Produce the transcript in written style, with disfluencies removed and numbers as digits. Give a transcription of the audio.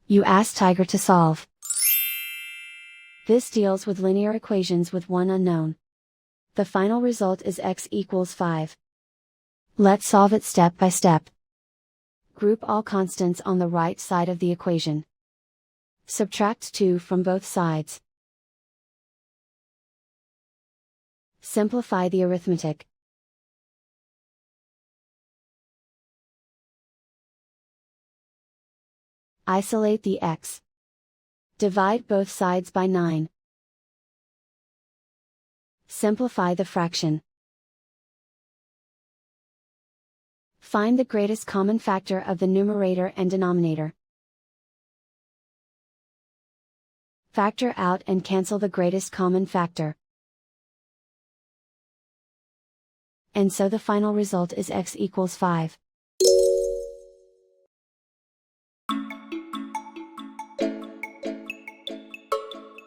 You ask Tiger to solve. This deals with linear equations with one unknown. The final result is x equals 5. Let's solve it step by step. Group all constants on the right side of the equation. Subtract 2 from both sides. Simplify the arithmetic. Isolate the x. Divide both sides by 9. Simplify the fraction. Find the greatest common factor of the numerator and denominator. Factor out and cancel the greatest common factor. And so the final result is x equals 5.